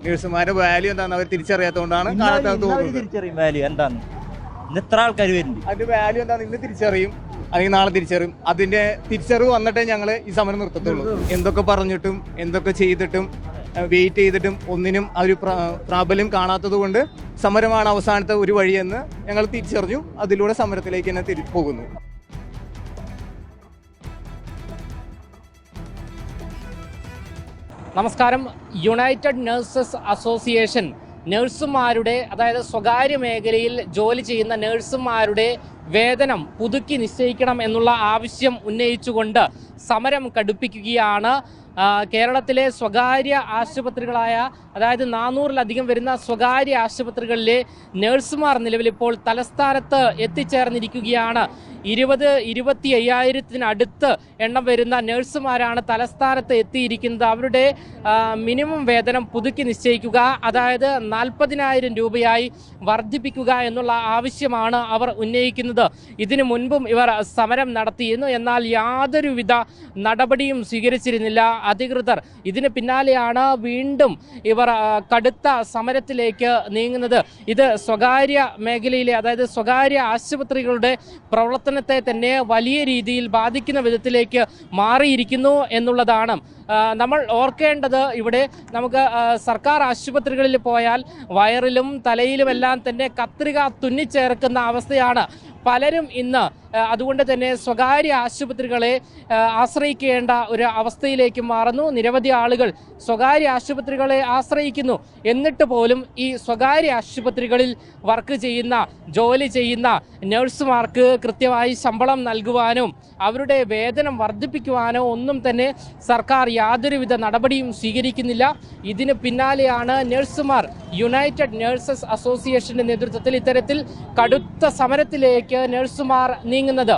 നഴ്സുമാരുടെ value എന്താണെന്ന് അവർ തിരിച്ചറിയാത്തതുകൊണ്ടാണ് കാണാത്തത് തോന്നുന്നത്. തിരിച്ചറിയും വാല്യൂ എന്താന്ന്. ഇന്ന് എത്ര ആൾക്കാർ വരുന്നുണ്ട്, അതിന്റെ വാല്യൂ എന്താണെന്ന് ഇന്ന് തിരിച്ചറിയും, അല്ലെങ്കിൽ നാളെ തിരിച്ചറിയും. അതിന്റെ തിരിച്ചറിവ് വന്നിട്ടേ ഞങ്ങൾ ഈ സമരം നിർത്തത്തുള്ളൂ. എന്തൊക്കെ പറഞ്ഞിട്ടും എന്തൊക്കെ ചെയ്തിട്ടും വെയിറ്റ് ചെയ്തിട്ടും ഒന്നിനും ആ ഒരു പ്രാബല്യം കാണാത്തത് കൊണ്ട് സമരമാണ് അവസാനത്തെ ഒരു വഴിയെന്ന് ഞങ്ങൾ തിരിച്ചറിഞ്ഞു. അതിലൂടെ സമരത്തിലേക്ക് തന്നെ പോകുന്നു. നമസ്കാരം. യുണൈറ്റഡ് നഴ്സസ് അസോസിയേഷൻ നഴ്സുമാരുടെ, അതായത് സ്വകാര്യ മേഖലയിൽ ജോലി ചെയ്യുന്ന നഴ്സുമാരുടെ വേതനം പുതുക്കി നിശ്ചയിക്കണം എന്നുള്ള ആവശ്യം ഉന്നയിച്ചുകൊണ്ട് സമരം കടുപ്പിക്കുകയാണ്. കേരളത്തിലെ സ്വകാര്യ ആശുപത്രികളായ, അതായത് 400-ലധികം വരുന്ന സ്വകാര്യ ആശുപത്രികളിലെ നഴ്സുമാർ നിലവിലിപ്പോൾ തലസ്ഥാനത്ത് എത്തിച്ചേർന്നിരിക്കുകയാണ്. 20-25,000 എണ്ണം വരുന്ന നഴ്സുമാരാണ് തലസ്ഥാനത്ത് എത്തിയിരിക്കുന്നത്. അവരുടെ മിനിമം വേതനം പുതുക്കി നിശ്ചയിക്കുക, അതായത് 40,000 രൂപയായി വർദ്ധിപ്പിക്കുക എന്നുള്ള ആവശ്യമാണ് അവർ ഉന്നയിക്കുന്നത്. ഇതിനു മുൻപും ഇവർ സമരം നടത്തിയിരുന്നു, എന്നാൽ യാതൊരുവിധ നടപടിയും സ്വീകരിച്ചിരുന്നില്ല അധികൃതർ. ഇതിന് പിന്നാലെയാണ് വീണ്ടും ഇവർ കടുത്ത സമരത്തിലേക്ക് നീങ്ങുന്നത്. ഇത് സ്വകാര്യ മേഖലയിലെ, അതായത് സ്വകാര്യ ആശുപത്രികളുടെ പ്രവർത്തനത്തെ തന്നെ വലിയ രീതിയിൽ ബാധിക്കുന്ന വിധത്തിലേക്ക് മാറിയിരിക്കുന്നു എന്നുള്ളതാണ്. നമ്മൾ ഓർക്കേണ്ടത്, ഇവിടെ നമുക്ക് സർക്കാർ ആശുപത്രികളിൽ പോയാൽ വയറിലും തലയിലുമെല്ലാം തന്നെ കത്രിക തുന്നിച്ചേർക്കുന്ന അവസ്ഥയാണ് പലരും ഇന്ന്. അതുകൊണ്ട് തന്നെ സ്വകാര്യ ആശുപത്രികളെ ആശ്രയിക്കേണ്ട ഒരു അവസ്ഥയിലേക്ക് മാറുന്നു. നിരവധി ആളുകൾ സ്വകാര്യ ആശുപത്രികളെ ആശ്രയിക്കുന്നു. എന്നിട്ട് പോലും ഈ സ്വകാര്യ ആശുപത്രികളിൽ ജോലി ചെയ്യുന്ന നഴ്സുമാർക്ക് കൃത്യമായി ശമ്പളം നൽകുവാനോ അവരുടെ വേതനം വർദ്ധിപ്പിക്കുവാനോ ഒന്നും തന്നെ സർക്കാർ യാതൊരുവിധ നടപടിയും സ്വീകരിക്കുന്നില്ല. ഇതിന് പിന്നാലെയാണ് നഴ്സുമാർ യുണൈറ്റഡ് നഴ്സസ് അസോസിയേഷന്റെ നേതൃത്വത്തിൽ ഇത്തരത്തിൽ കടുത്ത സമരത്തിലേക്ക് നഴ്സുമാർ നീങ്ങുന്നത്.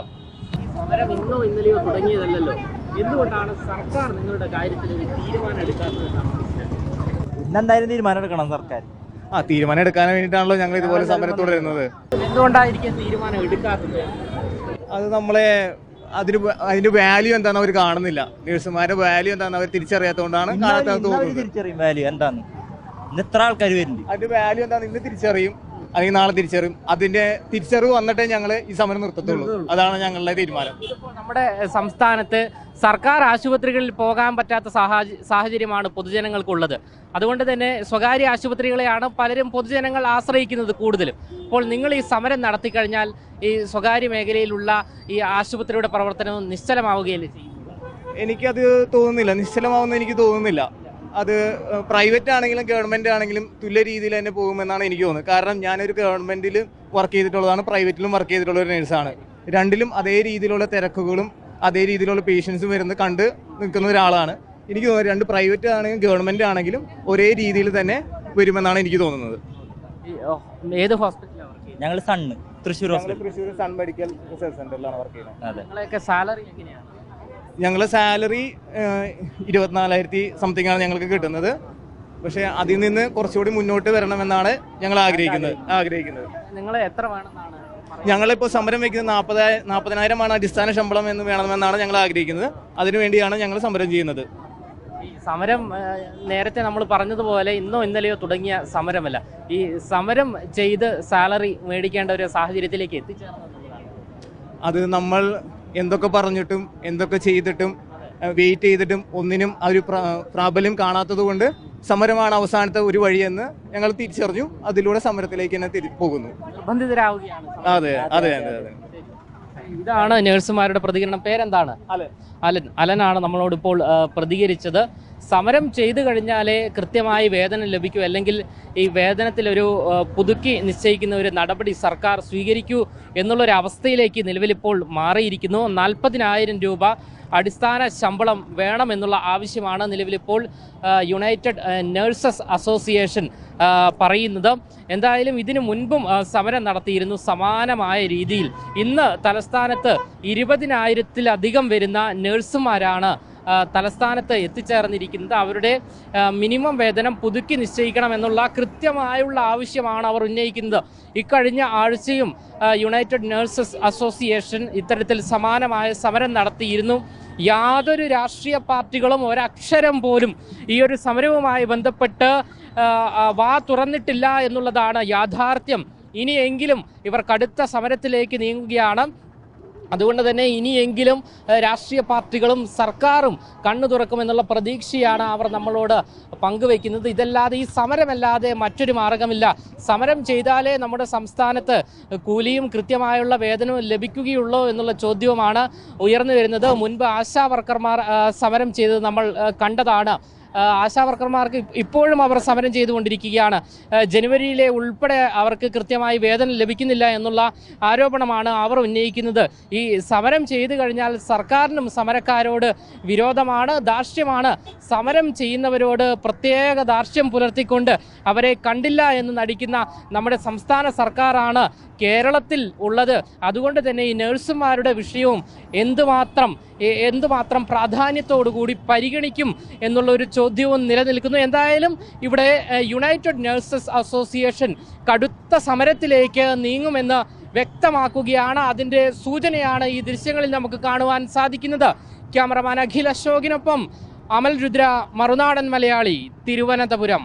സമരം ഇന്നോ ഇന്നലെയോ തുടങ്ങിയതല്ലോ, എന്തുകൊണ്ടാണ് സർക്കാർ നിങ്ങളുടെ കാര്യത്തിൽ ഒരു തീരുമാനം എടുക്കാത്തത്? ഇന്നെന്തായാലും തീരുമാനം എടുക്കണം സർക്കാർ. തീരുമാനം എടുക്കാൻ വേണ്ടിയിട്ടാണല്ലോ ഞങ്ങൾ ഇതുപോലെ സമരം തുടരുന്നത്. എന്തുകൊണ്ടായിരിക്കും തീരുമാനം എടുക്കാത്തത്? അത് അതിന്റെ വാല്യൂ എന്താണെന്ന് അവർ കാണുന്നില്ല. നഴ്സുമാരുടെ വാല്യൂ എന്താണെന്ന് അവർ തിരിച്ചറിയാത്തതുകൊണ്ടാണ് കാണാത്തത് തോന്നുന്നത്. തിരിച്ചറിയും വാല്യൂ എന്താന്ന്. ഇന്ന് എത്ര ആൾക്കാർ വരുന്നുണ്ട്, അതിന്റെ വാല്യൂ എന്താണെന്ന് ഇന്ന് തിരിച്ചറിയും, അല്ലെങ്കിൽ നാളെ തിരിച്ചറിയും. അതിന്റെ തിരിച്ചറിവ് വന്നിട്ടേ ഞങ്ങൾ ഈ സമരം നിർത്തത്തുള്ളൂ. അതാണ് ഞങ്ങളുടെ തീരുമാനം. നമ്മുടെ സംസ്ഥാനത്ത് സർക്കാർ ആശുപത്രികളിൽ പോകാൻ പറ്റാത്ത സാഹചര്യമാണ് പൊതുജനങ്ങൾക്കുള്ളത്. അതുകൊണ്ട് തന്നെ സ്വകാര്യ ആശുപത്രികളെയാണ് പലരും പൊതുജനങ്ങൾ ആശ്രയിക്കുന്നത് കൂടുതലും. അപ്പോൾ നിങ്ങൾ ഈ സമരം നടത്തിക്കഴിഞ്ഞാൽ ഈ സ്വകാര്യ മേഖലയിലുള്ള ഈ ആശുപത്രിയുടെ പ്രവർത്തനവും നിശ്ചലമാവുകയല്ലേ ചെയ്യുന്നത്? എനിക്കത് തോന്നുന്നില്ല, നിശ്ചലമാവുന്ന എനിക്ക് തോന്നുന്നില്ല. അത് പ്രൈവറ്റ് ആണെങ്കിലും ഗവൺമെന്റ് ആണെങ്കിലും തുല്യ രീതിയിൽ തന്നെ പോകുമെന്നാണ് എനിക്ക് തോന്നുന്നത്. കാരണം ഞാനൊരു ഗവൺമെന്റിൽ വർക്ക് ചെയ്തിട്ടുള്ളതാണ്, പ്രൈവറ്റിലും വർക്ക് ചെയ്തിട്ടുള്ള ഒരു നേഴ്സാണ്. രണ്ടിലും അതേ രീതിയിലുള്ള തിരക്കുകളും അതേ രീതിയിലുള്ള പേഷ്യൻസും കണ്ട് നിൽക്കുന്ന ഒരാളാണ്. എനിക്ക് തോന്നുന്നത് രണ്ട് പ്രൈവറ്റ് ആണെങ്കിലും ഗവൺമെന്റ് ആണെങ്കിലും ഒരേ രീതിയിൽ തന്നെ വരുമെന്നാണ് എനിക്ക് തോന്നുന്നത്. ഏത് ഹോസ്പിറ്റലാണ്? ഞങ്ങൾ തൃശ്ശൂർ സൺ മെഡിക്കൽ റിസർച്ച് സെന്ററിലാണ് വർക്ക് ചെയ്യുന്നത്. സാലറി എങ്ങനെയാണ്? ഞങ്ങൾ സാലറി 24,000 സംതിങ് ആണ് ഞങ്ങൾക്ക് കിട്ടുന്നത്. പക്ഷെ അതിൽ നിന്ന് കുറച്ചുകൂടി മുന്നോട്ട് വരണമെന്നാണ് ഞങ്ങൾ ആഗ്രഹിക്കുന്നത്. നിങ്ങൾ എത്ര വേണമെന്നാണ്? ഞങ്ങളിപ്പോൾ സമരം വയ്ക്കുന്നത് 40,000 അടിസ്ഥാന ശമ്പളം എന്ന് വേണമെന്നാണ് ഞങ്ങൾ ആഗ്രഹിക്കുന്നത്. അതിനുവേണ്ടിയാണ് ഞങ്ങൾ സമരം ചെയ്യുന്നത്. ഈ സമരം നേരത്തെ നമ്മൾ പറഞ്ഞതുപോലെ ഇന്നോ ഇന്നലെയോ തുടങ്ങിയ സമരമല്ല. ഈ സമരം ചെയ്ത് സാലറി മേടിക്കേണ്ട ഒരു സാഹചര്യത്തിലേക്ക് എത്തിച്ചേർന്നത് അത് നമ്മൾ എന്തൊക്കെ പറഞ്ഞിട്ടും എന്തൊക്കെ ചെയ്തിട്ടും വെയിറ്റ് ചെയ്തിട്ടും ഒന്നിനും ആ ഒരു പ്രാബല്യം കാണാത്തത് കൊണ്ട് സമരമാണ് അവസാനത്തെ ഒരു വഴിയെന്ന് ഞങ്ങൾ തിരിച്ചറിഞ്ഞു. അതിലൂടെ സമരത്തിലേക്ക് തന്നെ പോകുന്നു. നിർബന്ധിതരാവുകയാണ്. അതെ. ഇതാണ് നഴ്സുമാരുടെ പ്രതികരണം. പേരെന്താണ്? അലനാണ് നമ്മളോട് ഇപ്പോൾ പ്രതികരിച്ചത്. സമരം ചെയ്തു കഴിഞ്ഞാലേ കൃത്യമായി വേതനം ലഭിക്കൂ, അല്ലെങ്കിൽ ഈ വേതനത്തിലൊരു പുതുക്കി നിശ്ചയിക്കുന്ന ഒരു നടപടി സർക്കാർ സ്വീകരിക്കൂ എന്നുള്ളൊരവസ്ഥയിലേക്ക് നിലവിലിപ്പോൾ മാറിയിരിക്കുന്നു. 40,000 രൂപ അടിസ്ഥാന ശമ്പളം വേണമെന്നുള്ള ആവശ്യമാണ് നിലവിലിപ്പോൾ യുണൈറ്റഡ് നഴ്സസ് അസോസിയേഷൻ പറയുന്നത്. എന്തായാലും ഇതിനു മുൻപും സമരം നടത്തിയിരുന്നു സമാനമായ രീതിയിൽ. ഇന്ന് തലസ്ഥാനത്ത് 20,000-ലധികം വരുന്ന നഴ്സുമാരാണ് തലസ്ഥാനത്ത് എത്തിച്ചേർന്നിരിക്കുന്നത്. അവരുടെ മിനിമം വേതനം പുതുക്കി നിശ്ചയിക്കണമെന്നുള്ള കൃത്യമായുള്ള ആവശ്യമാണ് അവർ ഉന്നയിക്കുന്നത്. ഇക്കഴിഞ്ഞ ആഴ്ചയും യുണൈറ്റഡ് നഴ്സസ് അസോസിയേഷൻ ഇത്തരത്തിൽ സമാനമായ സമരം നടത്തിയിരുന്നു. യാതൊരു രാഷ്ട്രീയ പാർട്ടികളും ഒരക്ഷരം പോലും ഈ ഒരു സമരവുമായി ബന്ധപ്പെട്ട് വാ തുറന്നിട്ടില്ല എന്നുള്ളതാണ് യാഥാർത്ഥ്യം. ഇനിയെങ്കിലും ഇവർ കടുത്ത സമരത്തിലേക്ക് നീങ്ങുകയാണ്. അതുകൊണ്ട് തന്നെ ഇനിയെങ്കിലും രാഷ്ട്രീയ പാർട്ടികളും സർക്കാരും കണ്ണു തുറക്കുമെന്നുള്ള പ്രതീക്ഷയാണ് അവർ നമ്മളോട് പങ്കുവയ്ക്കുന്നത്. ഇതല്ലാതെ ഈ സമരമല്ലാതെ മറ്റൊരു മാർഗമില്ല. സമരം ചെയ്താലേ നമ്മുടെ സംസ്ഥാനത്ത് കൂലിയും കൃത്യമായുള്ള വേതനവും ലഭിക്കുകയുള്ളൂ എന്നുള്ള ചോദ്യവുമാണ് ഉയർന്നു വരുന്നത്. മുൻപ് ആശാ വർക്കർമാർ സമരം ചെയ്തത് നമ്മൾ കണ്ടതാണ്. ആശാവർക്കർമാർക്ക് ഇപ്പോഴും അവർ സമരം ചെയ്തുകൊണ്ടിരിക്കുകയാണ്. ജനുവരിയിലെ ഉൾപ്പെടെ അവർക്ക് കൃത്യമായി വേതനം ലഭിക്കുന്നില്ല എന്നുള്ള ആരോപണമാണ് അവർ ഉന്നയിക്കുന്നത്. ഈ സമരം ചെയ്തു കഴിഞ്ഞാൽ സർക്കാരിനും സമരക്കാരോട് വിരോധമാണ്, ധാർഷ്ട്യമാണ്. സമരം ചെയ്യുന്നവരോട് പ്രത്യേക ധാർഷ്ട്യം പുലർത്തിക്കൊണ്ട് അവരെ കണ്ടില്ല എന്ന് നടിക്കുന്ന നമ്മുടെ സംസ്ഥാന സർക്കാരാണ് കേരളത്തിൽ ഉള്ളത്. അതുകൊണ്ട് തന്നെ ഈ നഴ്സുമാരുടെ വിഷയവും എന്തുമാത്രം പ്രാധാന്യത്തോടുകൂടി പരിഗണിക്കും എന്നുള്ള ഒരു ചോദ്യവും നിലനിൽക്കുന്നു. എന്തായാലും ഇവിടെ യുണൈറ്റഡ് നഴ്സസ് അസോസിയേഷൻ കടുത്ത സമരത്തിലേക്ക് നീങ്ങുമെന്ന് വ്യക്തമാക്കുകയാണ്. അതിൻ്റെ സൂചനയാണ് ഈ ദൃശ്യങ്ങളിൽ നമുക്ക് കാണുവാൻ സാധിക്കുന്നത്. ക്യാമറമാൻ അഖിൽ അശോകിനൊപ്പം അമൽ രുദ്ര, മറുനാടൻ മലയാളി, തിരുവനന്തപുരം.